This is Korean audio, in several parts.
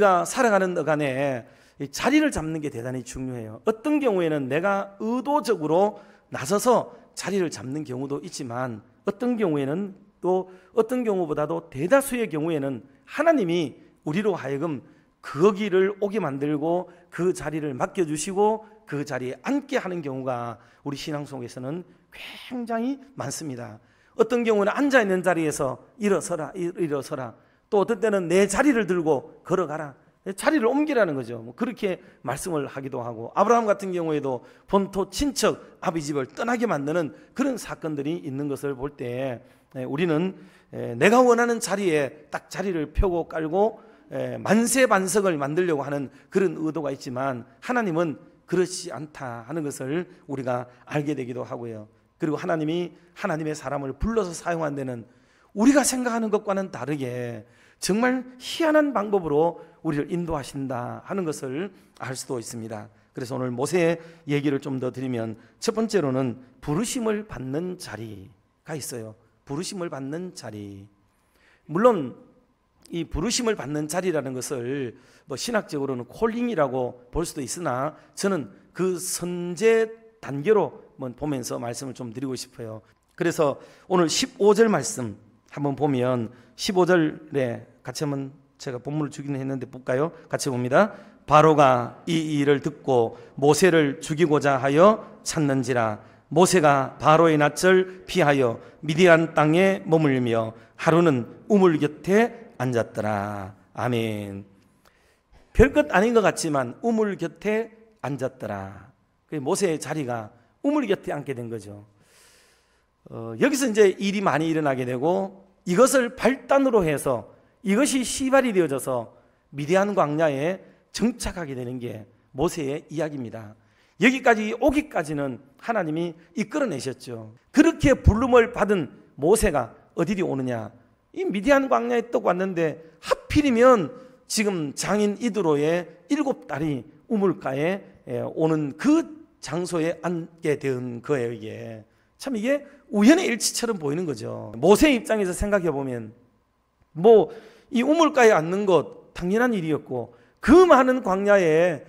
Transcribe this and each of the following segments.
우리가 살아가는 어간에 자리를 잡는 게 대단히 중요해요. 어떤 경우에는 내가 의도적으로 나서서 자리를 잡는 경우도 있지만, 어떤 경우에는 또 어떤 경우보다도 대다수의 경우에는 하나님이 우리로 하여금 거기를 오게 만들고 그 자리를 맡겨주시고 그 자리에 앉게 하는 경우가 우리 신앙 속에서는 굉장히 많습니다. 어떤 경우는 앉아있는 자리에서 일어서라, 또 어떤 때는 내 자리를 들고 걸어가라, 자리를 옮기라는 거죠. 그렇게 말씀을 하기도 하고, 아브라함 같은 경우에도 본토 친척 아비 집을 떠나게 만드는 그런 사건들이 있는 것을 볼 때 우리는 내가 원하는 자리에 딱 자리를 펴고 깔고 만세반석을 만들려고 하는 그런 의도가 있지만, 하나님은 그렇지 않다 하는 것을 우리가 알게 되기도 하고요. 그리고 하나님이 하나님의 사람을 불러서 사용한 데는 우리가 생각하는 것과는 다르게 정말 희한한 방법으로 우리를 인도하신다 하는 것을 알 수도 있습니다. 그래서 오늘 모세의 얘기를 좀 더 드리면, 첫 번째로는 부르심을 받는 자리가 있어요. 부르심을 받는 자리. 물론 이 부르심을 받는 자리라는 것을 신학적으로는 콜링이라고 볼 수도 있으나, 저는 그 선제 단계로 보면서 말씀을 좀 드리고 싶어요. 그래서 오늘 15절 말씀 한번 보면, 15절에 같이 한번 제가 본문을 주기는 했는데 볼까요? 같이 봅니다. 바로가 이 일을 듣고 모세를 죽이고자 하여 찾는지라. 모세가 바로의 낯을 피하여 미디안 땅에 머물며 하루는 우물 곁에 앉았더라. 아멘. 별것 아닌 것 같지만 우물 곁에 앉았더라. 모세의 자리가 우물 곁에 앉게 된 거죠. 여기서 이제 일이 많이 일어나게 되고, 이것을 발단으로 해서 이것이 시발이 되어져서 미디안 광야에 정착하게 되는 게 모세의 이야기입니다. 여기까지 오기까지는 하나님이 이끌어내셨죠. 그렇게 부름을 받은 모세가 어디로 오느냐? 이 미디안 광야에 떡 왔는데 하필이면 지금 장인 이드로의 7딸이 우물가에 오는 그 장소에 앉게 된 거예요. 이게 참 이게 우연의 일치처럼 보이는 거죠. 모세의 입장에서 생각해 보면 이 우물가에 앉는 것 당연한 일이었고, 그 많은 광야에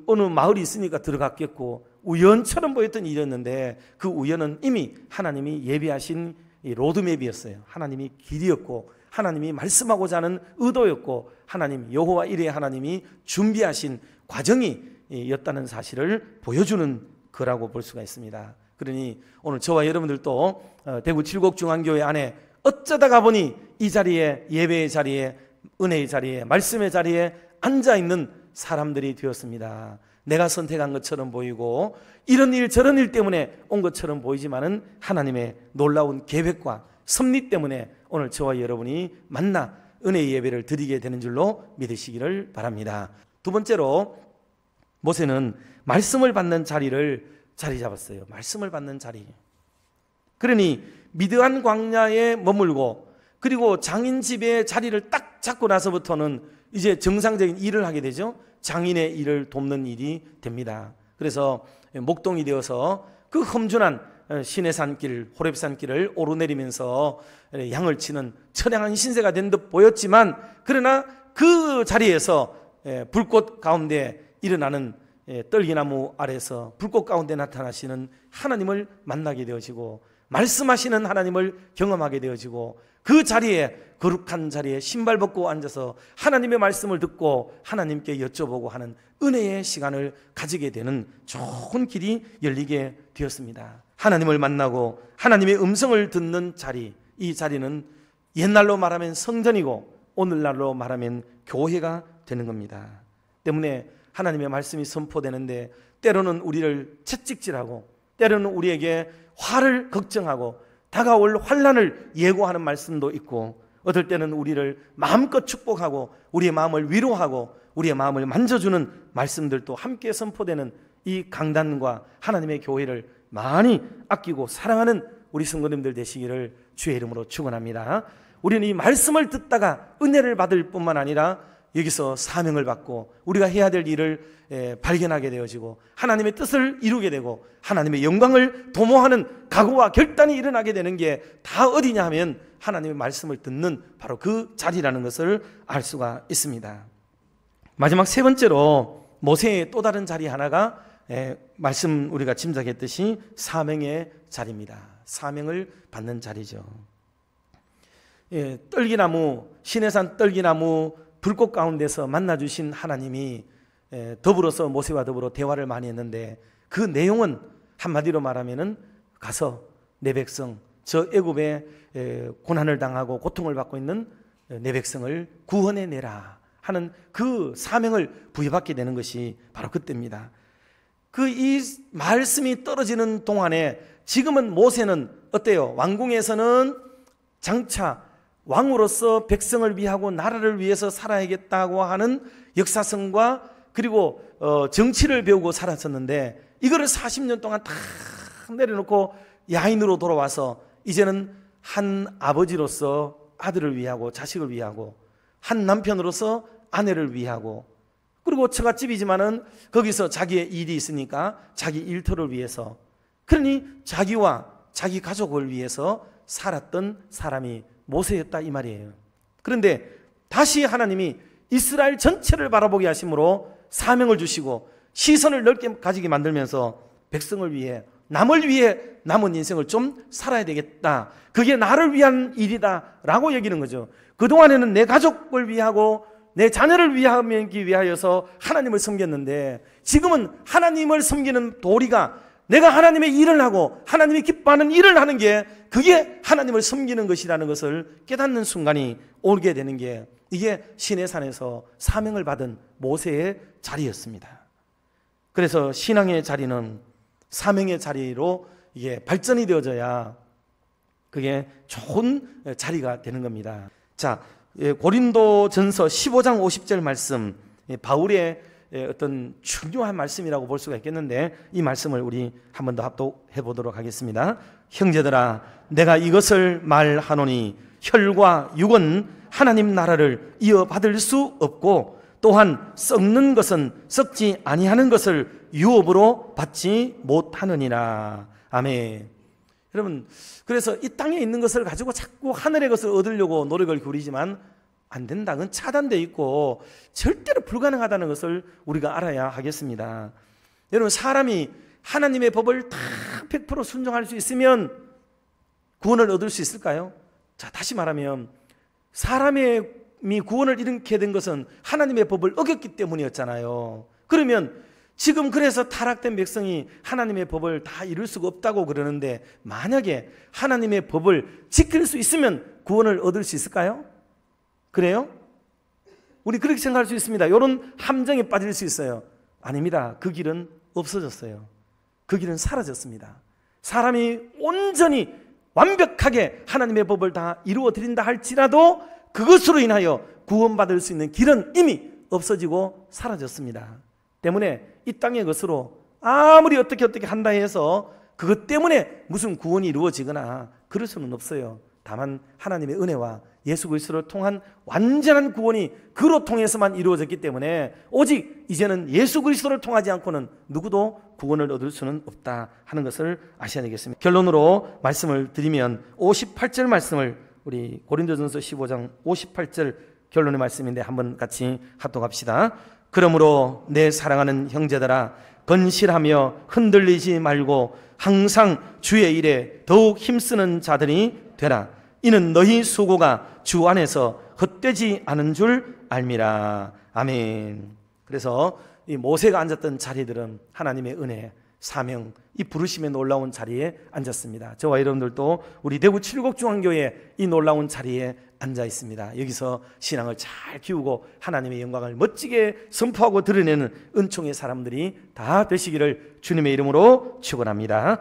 어느 마을이 있으니까 들어갔겠고, 우연처럼 보였던 일이었는데, 그 우연은 이미 하나님이 예비하신 이 로드맵이었어요. 하나님이 길이었고, 하나님이 말씀하고자 하는 의도였고, 하나님 여호와 이레 하나님이 준비하신 과정이 였다는 사실을 보여주는 거라고 볼 수가 있습니다. 그러니 오늘 저와 여러분들도 대구 칠곡중앙교회 안에 어쩌다가 보니 이 자리에, 예배의 자리에, 은혜의 자리에, 말씀의 자리에 앉아있는 사람들이 되었습니다. 내가 선택한 것처럼 보이고 이런 일 저런 일 때문에 온 것처럼 보이지만은 하나님의 놀라운 계획과 섭리 때문에 오늘 저와 여러분이 만나 은혜의 예배를 드리게 되는 줄로 믿으시기를 바랍니다. 두 번째로 모세는 말씀을 받는 자리를 자리 잡았어요. 말씀을 받는 자리. 그러니 미드안 광야에 머물고, 그리고 장인 집에 자리를 딱 잡고 나서부터는 이제 정상적인 일을 하게 되죠. 장인의 일을 돕는 일이 됩니다. 그래서 목동이 되어서 그 험준한 시내산길, 호렙산길을 오르내리면서 양을 치는 처량한 신세가 된 듯 보였지만, 그러나 그 자리에서 불꽃 가운데 일어나는 떨기나무 아래서 불꽃 가운데 나타나시는 하나님을 만나게 되어지고, 말씀하시는 하나님을 경험하게 되어지고, 그 자리에, 거룩한 자리에 신발 벗고 앉아서 하나님의 말씀을 듣고 하나님께 여쭤보고 하는 은혜의 시간을 가지게 되는 좋은 길이 열리게 되었습니다. 하나님을 만나고 하나님의 음성을 듣는 자리, 이 자리는 옛날로 말하면 성전이고 오늘날로 말하면 교회가 되는 겁니다. 때문에 하나님의 말씀이 선포되는데 때로는 우리를 채찍질하고, 때로는 우리에게 화를 걱정하고 다가올 환난을 예고하는 말씀도 있고, 어떨 때는 우리를 마음껏 축복하고 우리의 마음을 위로하고 우리의 마음을 만져주는 말씀들도 함께 선포되는 이 강단과 하나님의 교회를 많이 아끼고 사랑하는 우리 성도님들 되시기를 주의 이름으로 축원합니다. 우리는 이 말씀을 듣다가 은혜를 받을 뿐만 아니라 여기서 사명을 받고 우리가 해야 될 일을 발견하게 되어지고 하나님의 뜻을 이루게 되고 하나님의 영광을 도모하는 각오와 결단이 일어나게 되는 게 다 어디냐 하면 하나님의 말씀을 듣는 바로 그 자리라는 것을 알 수가 있습니다. 마지막 세 번째로 모세의 또 다른 자리 하나가 말씀 우리가 짐작했듯이 사명의 자리입니다. 사명을 받는 자리죠. 떨기나무, 시내산 떨기나무 불꽃 가운데서 만나주신 하나님이 더불어서 모세와 더불어 대화를 많이 했는데 그 내용은 한마디로 말하면은 가서 내 백성, 저 애굽에 고난을 당하고 고통을 받고 있는 내 백성을 구원해내라 하는 그 사명을 부여받게 되는 것이 바로 그때입니다. 이 말씀이 떨어지는 동안에 지금은 모세는 어때요? 왕궁에서는 장차 왕으로서 백성을 위하고 나라를 위해서 살아야겠다고 하는 역사성과 그리고 정치를 배우고 살았었는데 이거를 40년 동안 다 내려놓고 야인으로 돌아와서 이제는 한 아버지로서 아들을 위하고 자식을 위하고 한 남편으로서 아내를 위하고 그리고 처갓집이지만은 거기서 자기의 일이 있으니까 자기 일터를 위해서 그러니 자기와 자기 가족을 위해서 살았던 사람이 모세였다 이 말이에요. 그런데 다시 하나님이 이스라엘 전체를 바라보게 하심으로 사명을 주시고 시선을 넓게 가지게 만들면서 백성을 위해 남을 위해 남은 인생을 좀 살아야 되겠다. 그게 나를 위한 일이다 라고 여기는 거죠. 그동안에는 내 가족을 위하고 내 자녀를 위하기 위하여서 하나님을 섬겼는데 지금은 하나님을 섬기는 도리가 내가 하나님의 일을 하고 하나님이 기뻐하는 일을 하는 게 그게 하나님을 섬기는 것이라는 것을 깨닫는 순간이 오게 되는 게 이게 시내산에서 사명을 받은 모세의 자리였습니다. 그래서 신앙의 자리는 사명의 자리로 이게 발전이 되어져야 그게 좋은 자리가 되는 겁니다. 자, 고린도전서 15장 50절 말씀, 바울의 어떤 중요한 말씀이라고 볼 수가 있겠는데 이 말씀을 우리 한 번 더 합독해 보도록 하겠습니다. 형제들아, 내가 이것을 말하노니 혈과 육은 하나님 나라를 이어받을 수 없고 또한 썩는 것은 썩지 아니하는 것을 유업으로 받지 못하느니라. 아멘. 여러분, 그래서 이 땅에 있는 것을 가지고 자꾸 하늘의 것을 얻으려고 노력을 기울이지만 안 된다. 그건 차단되어 있고 절대로 불가능하다는 것을 우리가 알아야 하겠습니다. 여러분, 사람이 하나님의 법을 다 100% 순종할 수 있으면 구원을 얻을 수 있을까요? 자, 다시 말하면 사람이 구원을 잃게 된 것은 하나님의 법을 어겼기 때문이었잖아요. 그러면 지금 그래서 타락된 백성이 하나님의 법을 다 이룰 수가 없다고 그러는데 만약에 하나님의 법을 지킬 수 있으면 구원을 얻을 수 있을까요? 그래요? 우리 그렇게 생각할 수 있습니다. 이런 함정에 빠질 수 있어요. 아닙니다. 그 길은 없어졌어요. 그 길은 사라졌습니다. 사람이 온전히 완벽하게 하나님의 법을 다 이루어 드린다 할지라도 그것으로 인하여 구원받을 수 있는 길은 이미 없어지고 사라졌습니다. 때문에 이 땅의 것으로 아무리 어떻게 한다 해서 그것 때문에 무슨 구원이 이루어지거나 그럴 수는 없어요. 다만 하나님의 은혜와 예수 그리스도를 통한 완전한 구원이 그로 통해서만 이루어졌기 때문에 오직 이제는 예수 그리스도를 통하지 않고는 누구도 구원을 얻을 수는 없다 하는 것을 아셔야 되겠습니다. 결론으로 말씀을 드리면 58절 말씀을 우리 고린도전서 15장 58절 결론의 말씀인데 한번 같이 합독합시다. 그러므로 내 사랑하는 형제들아, 건실하며 흔들리지 말고 항상 주의 일에 더욱 힘쓰는 자들이 되라. 이는 너희 수고가 주 안에서 헛되지 않은 줄 알미라. 아멘. 그래서 이 모세가 앉았던 자리들은 하나님의 은혜, 사명, 이 부르심의 놀라운 자리에 앉았습니다. 저와 여러분들도 우리 대구 칠곡중앙교회 이 놀라운 자리에 앉아 있습니다. 여기서 신앙을 잘 키우고 하나님의 영광을 멋지게 선포하고 드러내는 은총의 사람들이 다 되시기를 주님의 이름으로 축원합니다.